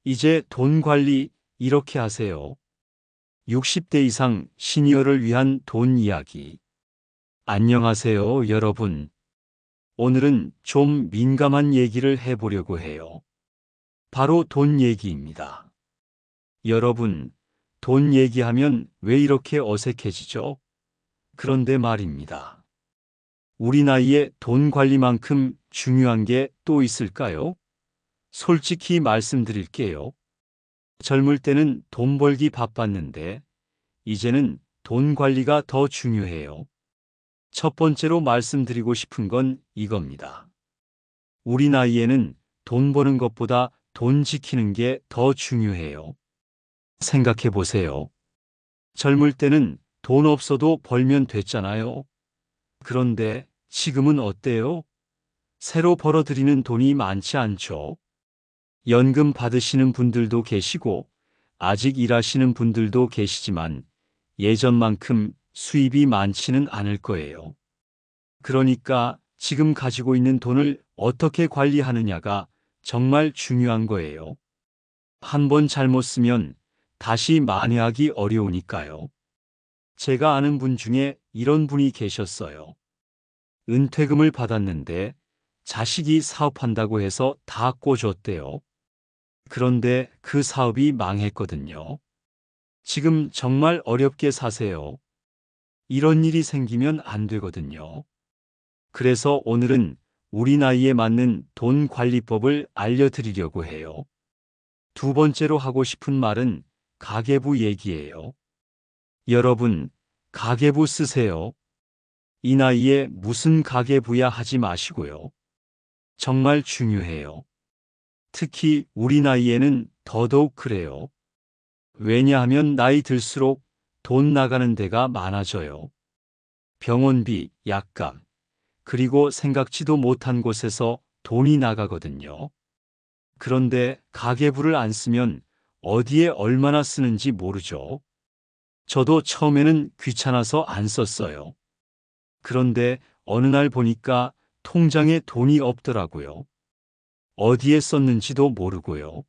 이제 돈 관리 이렇게 하세요. 60대 이상 시니어를 위한 돈 이야기. 안녕하세요, 여러분. 오늘은 좀 민감한 얘기를 해보려고 해요. 바로 돈 얘기입니다. 여러분, 돈 얘기하면 왜 이렇게 어색해지죠? 그런데 말입니다. 우리 나이에 돈 관리만큼 중요한 게 또 있을까요? 솔직히 말씀드릴게요. 젊을 때는 돈 벌기 바빴는데, 이제는 돈 관리가 더 중요해요. 첫 번째로 말씀드리고 싶은 건 이겁니다. 우리 나이에는 돈 버는 것보다 돈 지키는 게 더 중요해요. 생각해 보세요. 젊을 때는 돈 없어도 벌면 됐잖아요. 그런데 지금은 어때요? 새로 벌어들이는 돈이 많지 않죠. 연금 받으시는 분들도 계시고, 아직 일하시는 분들도 계시지만, 예전만큼 수입이 많지는 않을 거예요. 그러니까 지금 가지고 있는 돈을 어떻게 관리하느냐가 정말 중요한 거예요. 한 번 잘못 쓰면 다시 만회하기 어려우니까요. 제가 아는 분 중에 이런 분이 계셨어요. 은퇴금을 받았는데 자식이 사업한다고 해서 다 꿔줬대요. 그런데 그 사업이 망했거든요. 지금 정말 어렵게 사세요. 이런 일이 생기면 안 되거든요. 그래서 오늘은 우리 나이에 맞는 돈 관리법을 알려드리려고 해요. 두 번째로 하고 싶은 말은 가계부 얘기예요. 여러분, 가계부 쓰세요. 이 나이에 무슨 가계부야 하지 마시고요. 정말 중요해요. 특히 우리 나이에는 더더욱 그래요. 왜냐하면 나이 들수록 돈 나가는 데가 많아져요. 병원비, 약값, 그리고 생각지도 못한 곳에서 돈이 나가거든요. 그런데 가계부를 안 쓰면 어디에 얼마나 쓰는지 모르죠. 저도 처음에는 귀찮아서 안 썼어요. 그런데 어느 날 보니까 통장에 돈이 없더라고요. 어디에 썼는지도 모르고요.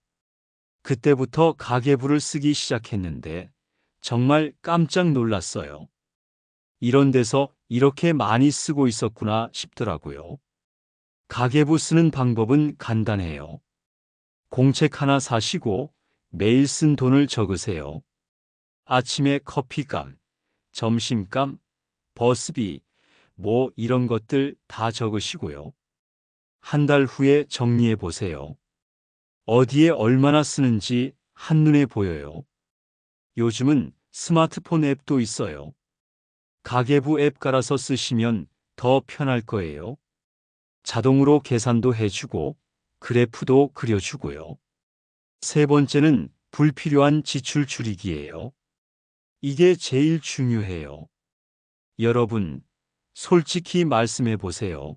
그때부터 가계부를 쓰기 시작했는데 정말 깜짝 놀랐어요. 이런 데서 이렇게 많이 쓰고 있었구나 싶더라고요. 가계부 쓰는 방법은 간단해요. 공책 하나 사시고 매일 쓴 돈을 적으세요. 아침에 커피값, 점심값, 버스비, 뭐 이런 것들 다 적으시고요. 한 달 후에 정리해 보세요. 어디에 얼마나 쓰는지 한눈에 보여요. 요즘은 스마트폰 앱도 있어요. 가계부 앱 깔아서 쓰시면 더 편할 거예요. 자동으로 계산도 해주고 그래프도 그려주고요. 세 번째는 불필요한 지출 줄이기예요. 이게 제일 중요해요. 여러분, 솔직히 말씀해 보세요.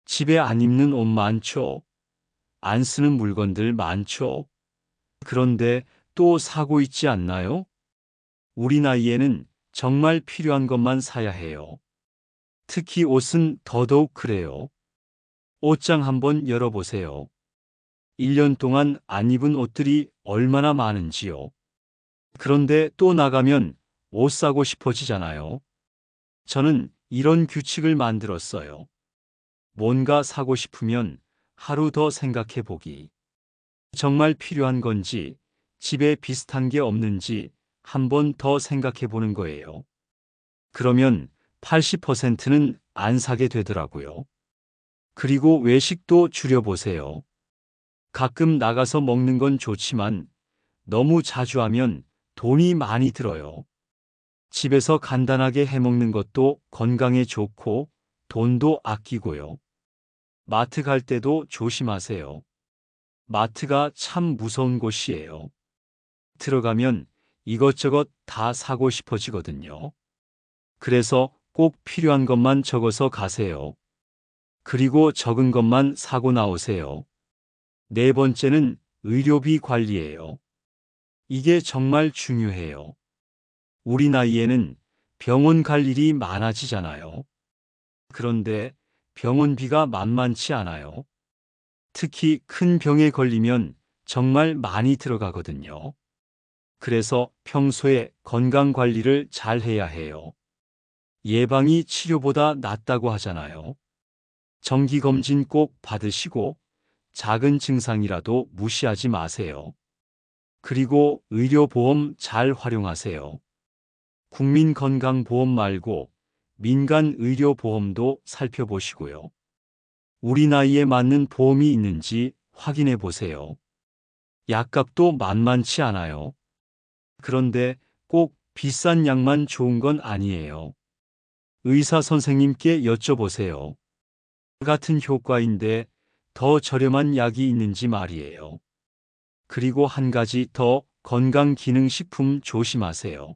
집에 안 입는 옷 많죠? 안 쓰는 물건들 많죠? 그런데 또 사고 있지 않나요? 우리 나이에는 정말 필요한 것만 사야 해요. 특히 옷은 더더욱 그래요. 옷장 한번 열어보세요. 1년 동안 안 입은 옷들이 얼마나 많은지요. 그런데 또 나가면 옷 사고 싶어지잖아요. 저는 이런 규칙을 만들었어요. 뭔가 사고 싶으면 하루 더 생각해 보기. 정말 필요한 건지, 집에 비슷한 게 없는지 한 번 더 생각해 보는 거예요. 그러면 80%는 안 사게 되더라고요. 그리고 외식도 줄여보세요. 가끔 나가서 먹는 건 좋지만 너무 자주 하면 돈이 많이 들어요. 집에서 간단하게 해 먹는 것도 건강에 좋고 돈도 아끼고요. 마트 갈 때도 조심하세요. 마트가 참 무서운 곳이에요. 들어가면 이것저것 다 사고 싶어지거든요. 그래서 꼭 필요한 것만 적어서 가세요. 그리고 적은 것만 사고 나오세요. 네 번째는 의료비 관리예요. 이게 정말 중요해요. 우리 나이에는 병원 갈 일이 많아지잖아요. 그런데 병원비가 만만치 않아요. 특히 큰 병에 걸리면 정말 많이 들어가거든요. 그래서 평소에 건강 관리를 잘 해야 해요. 예방이 치료보다 낫다고 하잖아요. 정기검진 꼭 받으시고 작은 증상이라도 무시하지 마세요. 그리고 의료보험 잘 활용하세요. 국민건강보험 말고 민간의료보험도 살펴보시고요. 우리 나이에 맞는 보험이 있는지 확인해 보세요. 약값도 만만치 않아요. 그런데 꼭 비싼 약만 좋은 건 아니에요. 의사 선생님께 여쭤보세요. 같은 효과인데 더 저렴한 약이 있는지 말이에요. 그리고 한 가지 더 건강기능식품 조심하세요.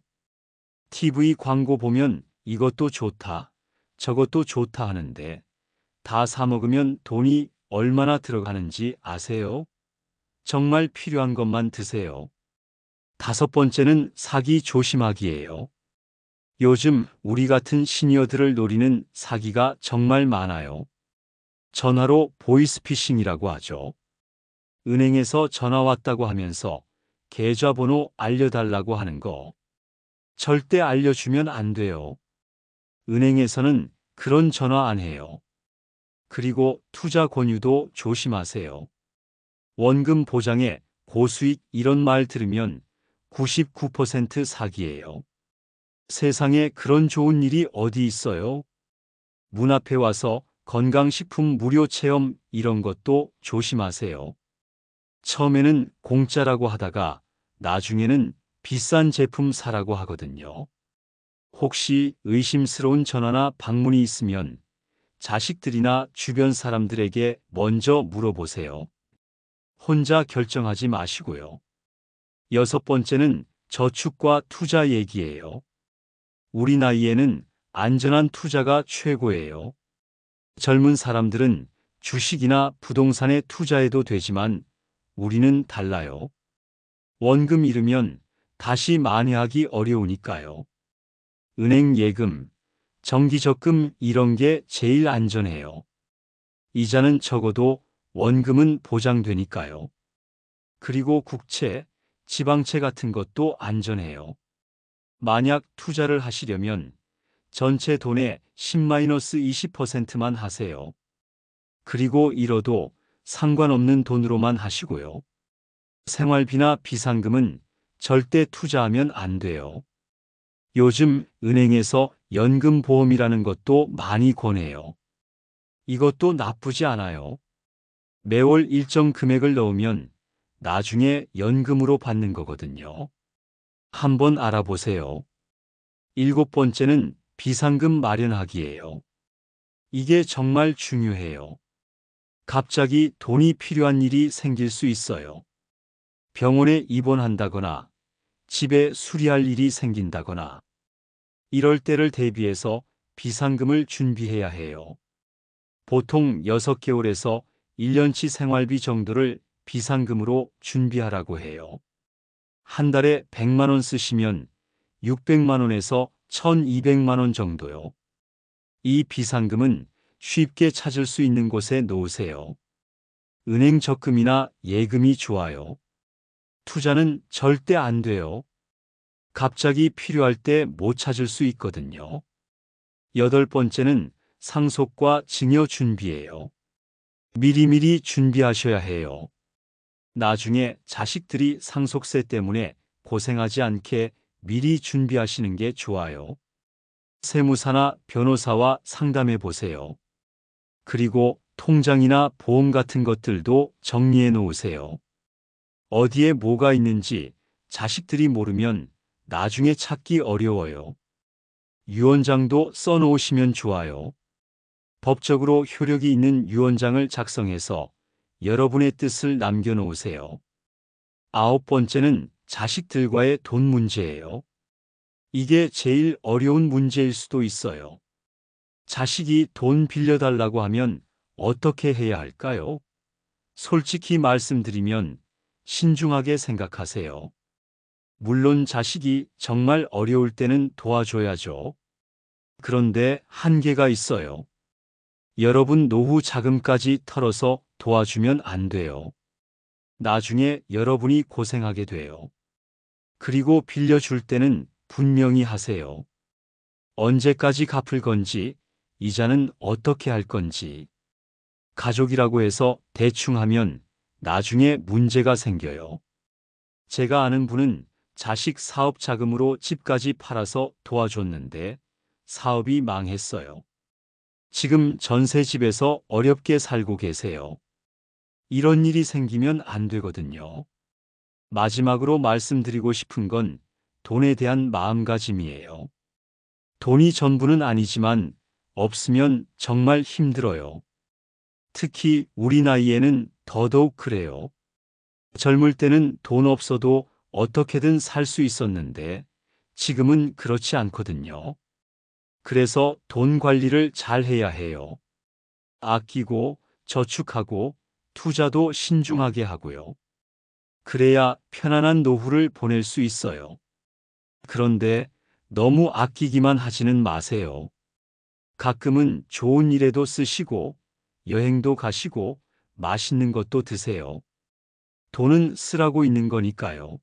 TV 광고 보면 이것도 좋다, 저것도 좋다 하는데 다 사 먹으면 돈이 얼마나 들어가는지 아세요? 정말 필요한 것만 드세요. 다섯 번째는 사기 조심하기예요. 요즘 우리 같은 시니어들을 노리는 사기가 정말 많아요. 전화로 보이스피싱이라고 하죠. 은행에서 전화 왔다고 하면서 계좌번호 알려달라고 하는 거. 절대 알려주면 안 돼요. 은행에서는 그런 전화 안 해요. 그리고 투자 권유도 조심하세요. 원금 보장에 고수익 이런 말 들으면 99% 사기예요. 세상에 그런 좋은 일이 어디 있어요? 문 앞에 와서 건강식품 무료 체험 이런 것도 조심하세요. 처음에는 공짜라고 하다가 나중에는 비싼 제품 사라고 하거든요. 혹시 의심스러운 전화나 방문이 있으면 자식들이나 주변 사람들에게 먼저 물어보세요. 혼자 결정하지 마시고요. 여섯 번째는 저축과 투자 얘기예요. 우리 나이에는 안전한 투자가 최고예요. 젊은 사람들은 주식이나 부동산에 투자해도 되지만 우리는 달라요. 원금 잃으면 다시 만회하기 어려우니까요. 은행 예금, 정기적금 이런 게 제일 안전해요. 이자는 적어도 원금은 보장되니까요. 그리고 국채, 지방채 같은 것도 안전해요. 만약 투자를 하시려면 전체 돈의 10-20%만 하세요. 그리고 잃어도 상관없는 돈으로만 하시고요. 생활비나 비상금은 절대 투자하면 안 돼요. 요즘 은행에서 연금보험이라는 것도 많이 권해요. 이것도 나쁘지 않아요. 매월 일정 금액을 넣으면 나중에 연금으로 받는 거거든요. 한번 알아보세요. 일곱 번째는 비상금 마련하기예요. 이게 정말 중요해요. 갑자기 돈이 필요한 일이 생길 수 있어요. 병원에 입원한다거나 집에 수리할 일이 생긴다거나 이럴 때를 대비해서 비상금을 준비해야 해요. 보통 6개월에서 1년치 생활비 정도를 비상금으로 준비하라고 해요. 한 달에 100만 원 쓰시면 600만 원에서 1200만 원 정도요. 이 비상금은 쉽게 찾을 수 있는 곳에 놓으세요. 은행 적금이나 예금이 좋아요. 투자는 절대 안 돼요. 갑자기 필요할 때 못 찾을 수 있거든요. 여덟 번째는 상속과 증여 준비예요. 미리미리 준비하셔야 해요. 나중에 자식들이 상속세 때문에 고생하지 않게 미리 준비하시는 게 좋아요. 세무사나 변호사와 상담해 보세요. 그리고 통장이나 보험 같은 것들도 정리해 놓으세요. 어디에 뭐가 있는지 자식들이 모르면 나중에 찾기 어려워요. 유언장도 써놓으시면 좋아요. 법적으로 효력이 있는 유언장을 작성해서 여러분의 뜻을 남겨놓으세요. 아홉 번째는 자식들과의 돈 문제예요. 이게 제일 어려운 문제일 수도 있어요. 자식이 돈 빌려달라고 하면 어떻게 해야 할까요? 솔직히 말씀드리면 신중하게 생각하세요. 물론 자식이 정말 어려울 때는 도와줘야죠. 그런데 한계가 있어요. 여러분 노후 자금까지 털어서 도와주면 안 돼요. 나중에 여러분이 고생하게 돼요. 그리고 빌려줄 때는 분명히 하세요. 언제까지 갚을 건지, 이자는 어떻게 할 건지. 가족이라고 해서 대충 하면 나중에 문제가 생겨요. 제가 아는 분은 자식 사업 자금으로 집까지 팔아서 도와줬는데 사업이 망했어요. 지금 전셋집에서 어렵게 살고 계세요. 이런 일이 생기면 안 되거든요. 마지막으로 말씀드리고 싶은 건 돈에 대한 마음가짐이에요. 돈이 전부는 아니지만 없으면 정말 힘들어요. 특히 우리 나이에는 더더욱 그래요. 젊을 때는 돈 없어도 어떻게든 살 수 있었는데 지금은 그렇지 않거든요. 그래서 돈 관리를 잘 해야 해요. 아끼고 저축하고 투자도 신중하게 하고요. 그래야 편안한 노후를 보낼 수 있어요. 그런데 너무 아끼기만 하지는 마세요. 가끔은 좋은 일에도 쓰시고 여행도 가시고 맛있는 것도 드세요. 돈은 쓰라고 있는 거니까요.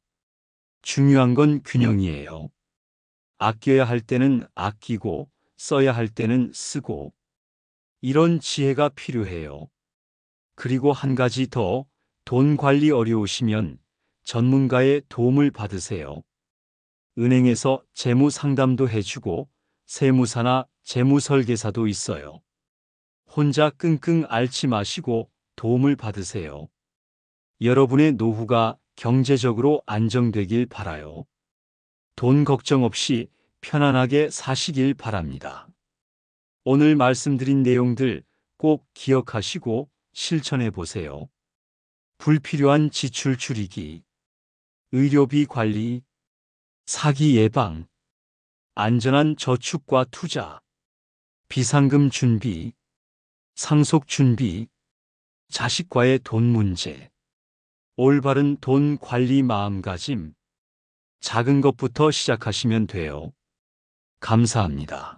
중요한 건 균형이에요. 아껴야 할 때는 아끼고 써야 할 때는 쓰고 이런 지혜가 필요해요. 그리고 한 가지 더, 돈 관리 어려우시면 전문가의 도움을 받으세요. 은행에서 재무 상담도 해주고 세무사나 재무설계사도 있어요. 혼자 끙끙 앓지 마시고 도움을 받으세요. 여러분의 노후가 경제적으로 안정되길 바라요. 돈 걱정 없이 편안하게 사시길 바랍니다. 오늘 말씀드린 내용들 꼭 기억하시고 실천해 보세요. 불필요한 지출 줄이기, 의료비 관리, 사기 예방, 안전한 저축과 투자, 비상금 준비, 상속 준비, 자식과의 돈 문제, 올바른 돈 관리 마음가짐, 작은 것부터 시작하시면 돼요. 감사합니다.